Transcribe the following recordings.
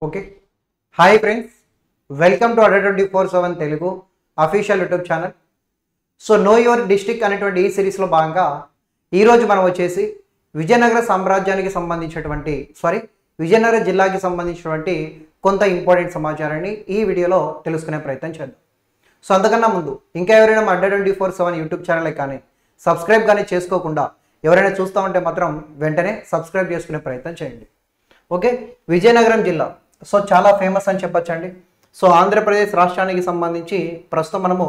Okay. Hi friends, welcome to Adda 24/7 Telugu official YouTube channel. So know your district అనేటువంటి ఈ సిరీస్లో భాగంగా ఈరోజు మనం వచ్చేసి విజయనగర సామ్రాజ్యానికి సంబంధించినటువంటి విజయనగర జిల్లాకి సంబంధించినటువంటి కొంత ఇంపార్టెంట్ సమాచారాన్ని ఈ వీడియోలో తెలుసుకునే ప్రయత్నం చేద్దాం. సో అంతకన్నా ముందు ఇంకా ఎవరైనా మా అడ్డా 24/7 యూట్యూబ్ ఛానల్ కానీ సబ్స్క్రైబ్ కానీ చేసుకోకుండా ఎవరైనా చూస్తూ ఉంటే మాత్రం వెంటనే సబ్స్క్రైబ్ చేసుకునే ప్రయత్నం చేయండి. ఓకే, విజయనగరం జిల్లా సో చాలా ఫేమస్ అని చెప్పొచ్చండి. సో ఆంధ్రప్రదేశ్ రాష్ట్రానికి సంబంధించి ప్రస్తుతం మనము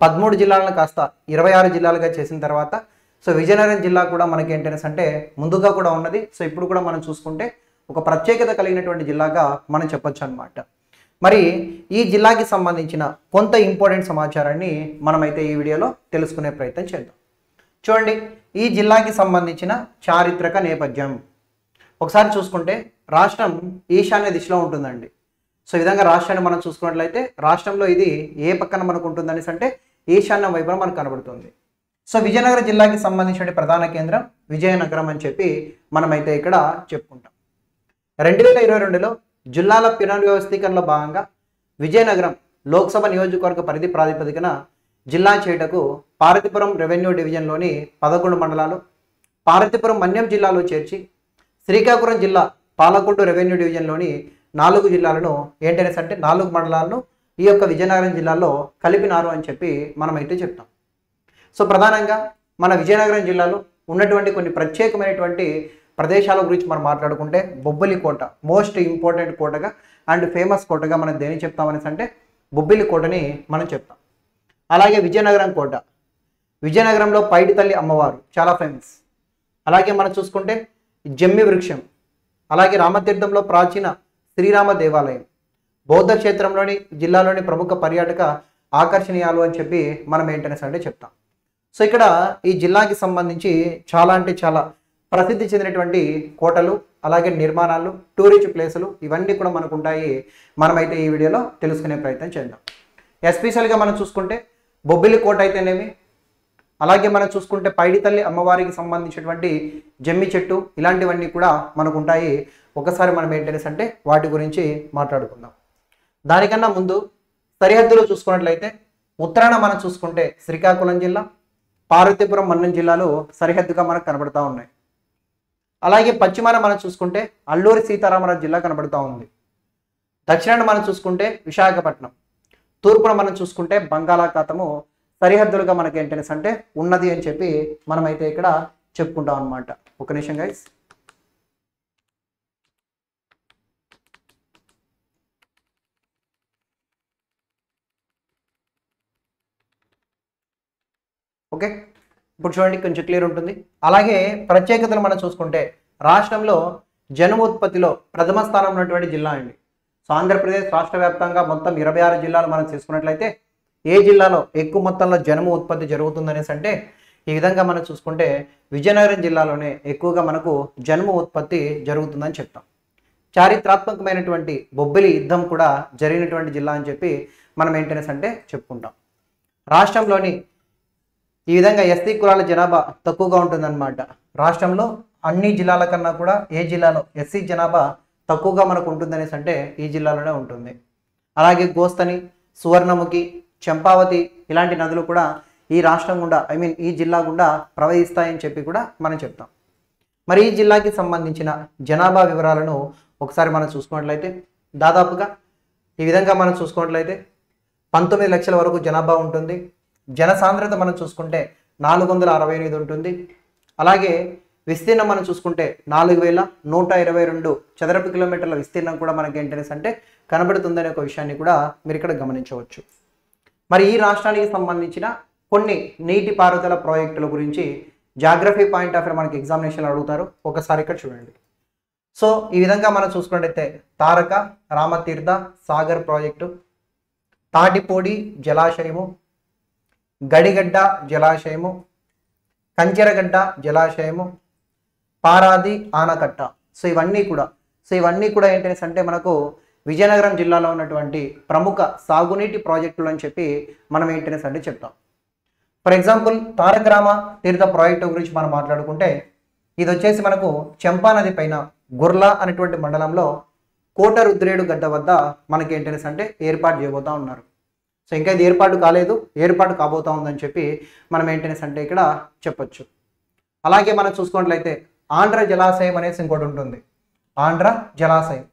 13 జిల్లాలను కాస్త 26 జిల్లాలుగా చేసిన తర్వాత సో విజయనగరం జిల్లా కూడా మనకి ఏంటంటే ముందుగా కూడా ఉన్నది. సో ఇప్పుడు కూడా మనం చూసుకుంటే ఒక ప్రత్యేకత కలిగినటువంటి జిల్లాగా మనం చెప్పొచ్చు అనమాట. మరి ఈ జిల్లాకి సంబంధించిన కొంత ఇంపార్టెంట్ సమాచారాన్ని మనమైతే ఈ వీడియోలో తెలుసుకునే ప్రయత్నం చేద్దాం. చూడండి, ఈ జిల్లాకి సంబంధించిన చారిత్రక నేపథ్యం ఒకసారి చూసుకుంటే రాష్ట్రం ఈశాన్య దిశలో ఉంటుందండి. సో ఈ విధంగా రాష్ట్రాన్ని మనం చూసుకున్నట్లయితే రాష్ట్రంలో ఇది ఏ పక్కన మనకు ఉంటుందనేసి అంటే ఈశాన్యం వైపున మనకు కనబడుతుంది. సో విజయనగరం జిల్లాకి సంబంధించిన ప్రధాన కేంద్రం విజయనగరం అని చెప్పి మనమైతే ఇక్కడ చెప్పుకుంటాం. 2022లో జిల్లాల పునర్వ్యవస్థీకరణలో భాగంగా విజయనగరం లోక్సభ నియోజకవర్గ పరిధి ప్రాతిపదికన జిల్లా చేయటకు పార్వతీపురం రెవెన్యూ డివిజన్లోని 11 మండలాలు, పార్వతీపురం మన్యం జిల్లాలో చేర్చి శ్రీకాకుళం జిల్లా పాలకొండ రెవెన్యూ డివిజన్లోని 4 జిల్లాలను ఏంటనేసి 4 మండలాలను ఈ యొక్క విజయనగరం జిల్లాలో కలిపినారు అని చెప్పి మనమైతే చెప్తాం. సో ప్రధానంగా మన విజయనగరం జిల్లాలో ఉన్నటువంటి కొన్ని ప్రత్యేకమైనటువంటి ప్రదేశాల గురించి మనం మాట్లాడుకుంటే బొబ్బిలి కోట మోస్ట్ ఇంపార్టెంట్ కోటగా అండ్ ఫేమస్ కోటగా మనం దేని చెప్తామనేసి అంటే బొబ్బిలి కోటని మనం చెప్తాం. అలాగే విజయనగరం కోట, విజయనగరంలో పైడి తల్లి అమ్మవారు చాలా ఫేమస్. అలాగే మనం చూసుకుంటే జమ్మి వృక్షం, అలాగే రామతీర్థంలో ప్రాచీన శ్రీరామ దేవాలయం, బౌద్ధ క్షేత్రంలోని జిల్లాలోని ప్రముఖ పర్యాటక ఆకర్షణీయాలు అని చెప్పి మనం ఏంటనేసి చెప్తాం. సో ఇక్కడ ఈ జిల్లాకి సంబంధించి చాలా అంటే చాలా ప్రసిద్ధి చెందినటువంటి కోటలు, అలాగే నిర్మాణాలు, టూరిస్ట్ ప్లేసులు ఇవన్నీ కూడా మనకు ఉంటాయి. మనమైతే ఈ వీడియోలో తెలుసుకునే ప్రయత్నం చేద్దాం. ఎస్పెషల్గా మనం చూసుకుంటే బొబ్బిలి కోట అయితేనేమి, అలాగే మనం చూసుకుంటే పైడి తల్లి అమ్మవారికి సంబంధించినటువంటి జమ్మి చెట్టు ఇలాంటివన్నీ కూడా మనకు ఉంటాయి. ఒకసారి మనం ఏంటంటే వాటి గురించి మాట్లాడుకుందాం. దానికన్నా ముందు సరిహద్దులో చూసుకున్నట్లయితే ఉత్తరాన మనం చూసుకుంటే శ్రీకాకుళం జిల్లా, పార్వతీపురం మన్యం జిల్లాలు సరిహద్దుగా మనకు కనబడతా ఉన్నాయి. అలాగే పశ్చిమాన మనం చూసుకుంటే అల్లూరి సీతారామరాజు జిల్లా కనబడుతూ ఉంది. దక్షిణాన మనం చూసుకుంటే విశాఖపట్నం, తూర్పున మనం చూసుకుంటే బంగాళాఖాతము సరిహద్దులుగా మనకి ఏంటంటే ఉన్నది అని చెప్పి మనమైతే ఇక్కడ చెప్పుకుంటాం అనమాట. ఒక నిమిషం గైస్. ఓకే, ఇప్పుడు చూడండి కొంచెం క్లియర్ ఉంటుంది. అలాగే ప్రత్యేకతలు మనం చూసుకుంటే రాష్ట్రంలో జనుము ఉత్పత్తిలో ప్రథమ స్థానం ఉన్నటువంటి జిల్లా అండి. సో ఆంధ్రప్రదేశ్ రాష్ట్ర వ్యాప్తంగా మొత్తం 26 జిల్లాలు మనం తీసుకున్నట్లయితే ఏ జిల్లాలో ఎక్కువ మొత్తంలో జనుము ఉత్పత్తి జరుగుతుందనేసి అంటే ఈ విధంగా మనం చూసుకుంటే విజయనగరం జిల్లాలోనే ఎక్కువగా మనకు జనుము ఉత్పత్తి జరుగుతుందని చెప్తాం. చారిత్రాత్మకమైనటువంటి బొబ్బిలి యుద్ధం కూడా జరిగినటువంటి జిల్లా అని చెప్పి మనం ఏంటనేసి చెప్పుకుంటాం. రాష్ట్రంలోని ఈ విధంగా ఎస్సీ కులాల జనాభా తక్కువగా ఉంటుందన్నమాట. రాష్ట్రంలో అన్ని జిల్లాల కన్నా కూడా ఏ జిల్లాలో ఎస్సీ జనాభా తక్కువగా మనకు ఉంటుందనేసి అంటే ఈ జిల్లాలోనే ఉంటుంది. అలాగే గోస్తని, సువర్ణముఖి, చంపావతి ఇలాంటి నదులు కూడా ఈ రాష్ట్రం గుండా ఈ జిల్లా గుండా ప్రవహిస్తాయని చెప్పి కూడా మనం చెప్తాం. మరి ఈ జిల్లాకి సంబంధించిన జనాభా వివరాలను ఒకసారి మనం చూసుకున్నట్లయితే దాదాపుగా ఈ విధంగా మనం చూసుకున్నట్లయితే 19 లక్షల వరకు జనాభా ఉంటుంది. జనసాంద్రత మనం చూసుకుంటే 468 ఉంటుంది. అలాగే విస్తీర్ణం మనం చూసుకుంటే 4122 చదరపు కిలోమీటర్ల విస్తీర్ణం కూడా మనకి ఏంటంటే కనబడుతుందనే ఒక విషయాన్ని కూడా మీరు ఇక్కడ గమనించవచ్చు. మరి ఈ రాష్ట్రానికి సంబంధించిన కొన్ని నీటిపారుదల ప్రాజెక్టుల గురించి జాగ్రఫీ పాయింట్ ఆఫ్ వ్యూ మనకి ఎగ్జామినేషన్లో అడుగుతారు. ఒకసారి ఇక్కడ చూడండి. సో ఈ విధంగా మనం చూసుకున్నట్టయితే తారక రామతీర్థ సాగర్ ప్రాజెక్టు, తాటిపూడి జలాశయము, గడిగడ్డ జలాశయము, కంచెరగడ్డ జలాశయము, పారాది ఆనకట్ట. సో ఇవన్నీ కూడా ఏంటంటే మనకు విజయనగరం జిల్లాలో ఉన్నటువంటి ప్రముఖ సాగునీటి ప్రాజెక్టులు అని చెప్పి మనం ఏంటంటే చెప్తాం. For example Taraka Rama Tirtha project గురించి మనం మాట్లాడుకుంటే ఇది వచ్చేసి మనకు చంపా నది పైన గుర్లా అనేటువంటి మండలంలో కోట రుద్రేడు గడ్డ వద్ద మనకి ఏంటనేసి అంటే ఏర్పాటు చేయబోతా ఉన్నారు. సో ఇంకా ఇది ఏర్పాటు కాలేదు, ఏర్పాటు కాబోతా ఉందని చెప్పి మనం ఏంటనేసి అంటే ఇక్కడ చెప్పొచ్చు. అలాగే మనం చూసుకున్నట్లయితే ఆంధ్ర జలాశయం అనేసి ఇంకోటి ఉంటుంది. ఆంధ్ర జలాశయం.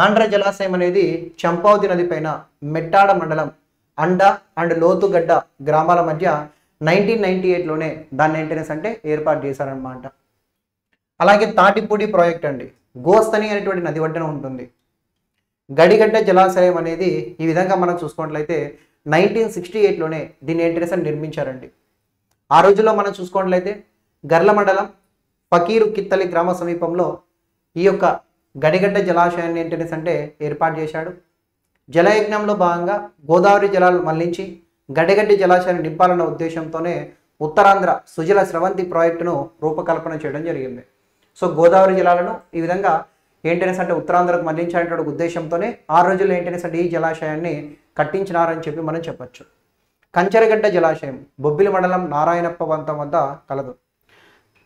ఆంధ్ర జలాశయం అనేది చంపావతి నది పైన మెట్టాడ మండలం అండ అండ్ లోతుగడ్డ గ్రామాల మధ్య 1998లోనే దాన్ని ఏంటనేసి అంటే ఏర్పాటు చేశారనమాట. అలాగే తాటిపూడి ప్రాజెక్ట్ అండి, గోస్తని అనేటువంటి నది ఒడ్డున ఉంటుంది. గడిగడ్డ జలాశయం అనేది ఈ విధంగా మనం చూసుకున్నట్లయితే 1968లోనే దీన్ని ఏంటనేసి అని నిర్మించారండి. ఆ రోజుల్లో మనం చూసుకున్నట్లయితే గర్ల మండలం ఫకీరు కిత్తలి గ్రామ సమీపంలో ఈ యొక్క గడిగడ్డ జలాశయాన్ని ఏంటనేసి అంటే ఏర్పాటు చేశాడు. జలయజ్ఞంలో భాగంగా గోదావరి జలాలు మళ్లించి గడిగడ్డ జలాశయాన్ని నింపాలన్న ఉద్దేశంతోనే ఉత్తరాంధ్ర సుజల స్రవంతి ప్రాజెక్టును రూపకల్పన చేయడం జరిగింది. సో గోదావరి జలాలను ఈ విధంగా ఏంటనేసి అంటే ఉత్తరాంధ్రకు మళ్లించాలనే ఉద్దేశంతోనే ఆ రోజుల్లో ఏంటనేసి అంటే ఈ జలాశయాన్ని కట్టించినారని చెప్పి మనం చెప్పచ్చు. కంచెరగడ్డ జలాశయం బొబ్బిలి మండలం నారాయణప్ప వంతం వద్ద కలదు.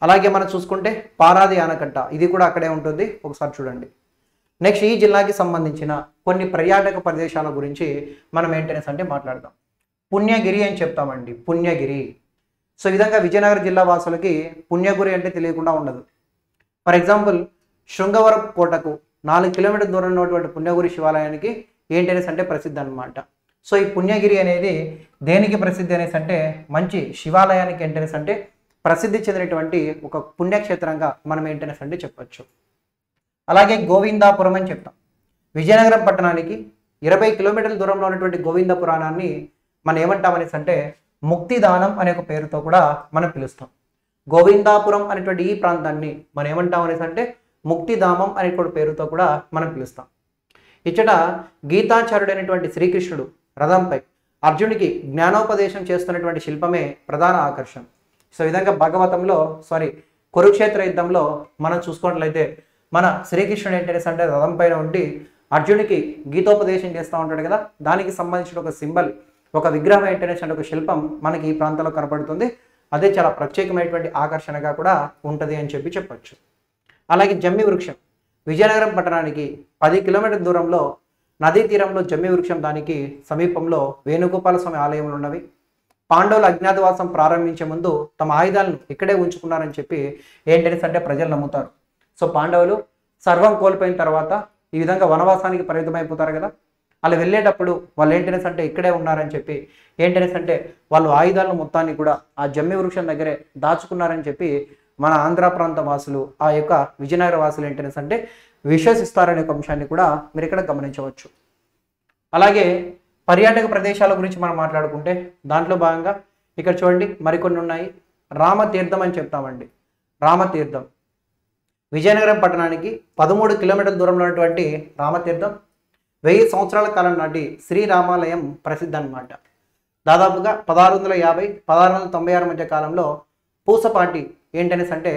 అలాగే మనం చూసుకుంటే పారాది ఆనకట్ట, ఇది కూడా అక్కడే ఉంటుంది, ఒకసారి చూడండి. నెక్స్ట్ ఈ జిల్లాకి సంబంధించిన కొన్ని పర్యాటక ప్రదేశాల గురించి మనం ఏంటనేసి అంటే మాట్లాడదాం. పుణ్యగిరి అని చెప్తామండి, పుణ్యగిరి. సో ఈ విధంగా విజయనగరం జిల్లా వాసులకి పుణ్యగిరి అంటే తెలియకుండా ఉండదు. ఫర్ ఎగ్జాంపుల్ శృంగవరం కోటకు 4 కిలోమీటర్ల దూరంలో ఉన్నటువంటి పుణ్యగిరి శివాలయానికి ఏంటనేసి అంటే ప్రసిద్ధి అనమాట. సో ఈ పుణ్యగిరి అనేది దేనికి ప్రసిద్ధి అనేసి అంటే మంచి శివాలయానికి ఏంటనేసి అంటే ప్రసిద్ధి చెందినటువంటి ఒక పుణ్యక్షేత్రంగా మనం ఏంటనేసి అంటే చెప్పచ్చు. అలాగే గోవిందాపురం అని చెప్తాం. విజయనగరం పట్టణానికి 20 కిలోమీటర్ల దూరంలో ఉన్నటువంటి గోవిందపురాణాన్ని మనం ఏమంటామనేసి అంటే ముక్తిదానం అనే ఒక పేరుతో కూడా మనం పిలుస్తాం. గోవిందాపురం అనేటువంటి ఈ ప్రాంతాన్ని మనం ఏమంటామనేసి అంటే ముక్తిధామం అనే పేరుతో కూడా మనం పిలుస్తాం. ఇచ్చట గీతాచార్యుడు అనేటువంటి శ్రీకృష్ణుడు రథంపై అర్జునుడికి జ్ఞానోపదేశం చేస్తున్నటువంటి శిల్పమే ప్రధాన ఆకర్షణ. సో ఈ విధంగా భాగవతంలో కురుక్షేత్ర యుద్ధంలో మనం చూసుకున్నట్లయితే మన శ్రీకృష్ణుడు ఏంటనేసి అంటే రథం పైన ఉండి అర్జునికి గీతోపదేశం చేస్తూ ఉంటాడు కదా, దానికి సంబంధించిన ఒక సింబల్, ఒక విగ్రహం ఏంటనేసి అంటే ఒక శిల్పం మనకి ఈ ప్రాంతంలో కనపడుతుంది. అదే చాలా ప్రత్యేకమైనటువంటి ఆకర్షణగా కూడా ఉంటుంది అని చెప్పి చెప్పచ్చు. అలాగే జమ్మి వృక్షం విజయనగరం పట్టణానికి 10 కిలోమీటర్ల దూరంలో నదీ తీరంలో జమ్మి వృక్షం, దానికి సమీపంలో వేణుగోపాల స్వామి ఆలయములు ఉన్నవి. పాండవులు అజ్ఞాతవాసం ప్రారంభించే ముందు తమ ఆయుధాలను ఇక్కడే ఉంచుకున్నారని చెప్పి ఏంటనేసి అంటే ప్రజలు నమ్ముతారు. సో పాండవులు సర్వం కోల్పోయిన తర్వాత ఈ విధంగా వనవాసానికి పరిమితమైపోతారు కదా, అలా వెళ్ళేటప్పుడు వాళ్ళు ఏంటనేసి అంటే ఇక్కడే ఉన్నారని చెప్పి ఏంటనేసి అంటే వాళ్ళు ఆయుధాలను మొత్తాన్ని కూడా ఆ జమ్మి వృక్షం దగ్గరే దాచుకున్నారని చెప్పి మన ఆంధ్ర ప్రాంత వాసులు, ఆ యొక్క విజయనగర వాసులు ఏంటనేసి అంటే విశ్వసిస్తారనే ఒక అంశాన్ని కూడా మీరు ఇక్కడ గమనించవచ్చు. అలాగే పర్యాటక ప్రదేశాల గురించి మనం మాట్లాడుకుంటే దాంట్లో భాగంగా ఇక్కడ చూడండి మరికొన్ని ఉన్నాయి. రామతీర్థం అని చెప్తామండి. రామతీర్థం విజయనగరం పట్టణానికి 13 కిలోమీటర్ల దూరంలో ఉన్నటువంటి రామతీర్థం 1000 సంవత్సరాల కాలం నాటి శ్రీరామాలయం ప్రసిద్ధి అనమాట. దాదాపుగా 1650-1696 మధ్య కాలంలో పూసపాటి ఏంటనేసి అంటే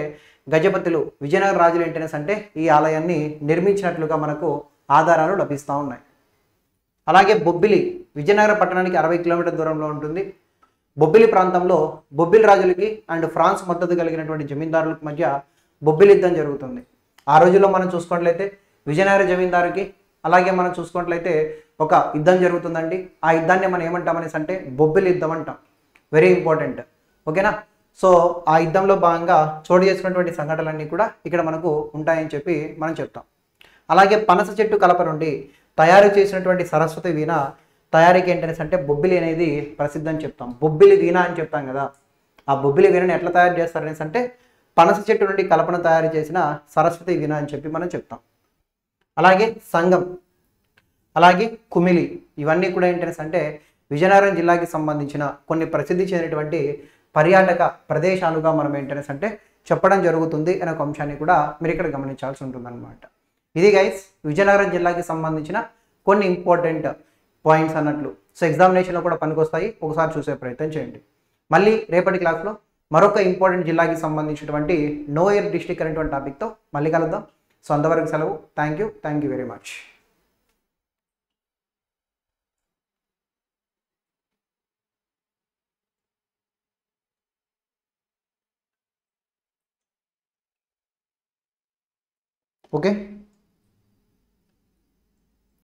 గజపతులు విజయనగర రాజులు ఏంటనేసి అంటే ఈ ఆలయాన్ని నిర్మించినట్లుగా మనకు ఆధారాలు లభిస్తూ ఉన్నాయి. అలాగే బొబ్బిలి విజయనగర పట్టణానికి 60 కిలోమీటర్ల దూరంలో ఉంటుంది. బొబ్బిలి ప్రాంతంలో బొబ్బిలి రాజులకి అండ్ ఫ్రాన్స్ మద్దతు కలిగినటువంటి జమీందారులకు మధ్య బొబ్బిలి యుద్ధం జరుగుతుంది. ఆ రోజుల్లో మనం చూసుకున్నట్లయితే విజయనగర జమీందారుకి అలాగే మనం చూసుకున్నట్లయితే ఒక యుద్ధం జరుగుతుందండి. ఆ యుద్ధాన్ని మనం ఏమంటామనేసి అంటే బొబ్బిలి యుద్ధం అంటాం. వెరీ ఇంపార్టెంట్, ఓకేనా. సో ఆ యుద్ధంలో భాగంగా చోటు చేసుకున్నటువంటి సంఘటనలన్నీ కూడా ఇక్కడ మనకు ఉంటాయని చెప్పి మనం చెప్తాం. అలాగే పనస చెట్టు కలప నుండి తయారు చేసినటువంటి సరస్వతి వీణ తయారీకి ఏంటనేసి అంటే బొబ్బిలి అనేది ప్రసిద్ధి అని చెప్తాం. బొబ్బిలి వీణ అని చెప్తాం కదా, ఆ బొబ్బిలి వీణని ఎట్లా తయారు చేస్తారనేసి అంటే పనస చెట్టు నుండి కలపను తయారు చేసిన సరస్వతి వీణ అని చెప్పి మనం చెప్తాం. అలాగే సంగం, అలాగే కుమిలి, ఇవన్నీ కూడా ఏంటనేసి అంటే విజయనగరం జిల్లాకి సంబంధించిన కొన్ని ప్రసిద్ధి చెందినటువంటి పర్యాటక ప్రదేశాలుగా మనం ఏంటనేసి అంటే చెప్పడం జరుగుతుంది అనే ఒక అంశాన్ని కూడా మీరు ఇక్కడ గమనించాల్సి ఉంటుందన్నమాట. ఇది గైస్ విజయనగరం జిల్లాకి సంబంధించిన కొన్ని ఇంపార్టెంట్ పాయింట్స్ అన్నట్లు. సో ఎగ్జామినేషన్లో కూడా పనికొస్తాయి, ఒకసారి చూసే ప్రయత్నం చేయండి. మళ్ళీ రేపటి క్లాస్లో మరొక ఇంపార్టెంట్ జిల్లాకి సంబంధించినటువంటి నో ఇయర్ డిస్ట్రిక్ట్ అనేటువంటి టాపిక్తో మళ్ళీ కలుద్దాం. సో అంతవరకు సెలవు. Thank you very much. Okay.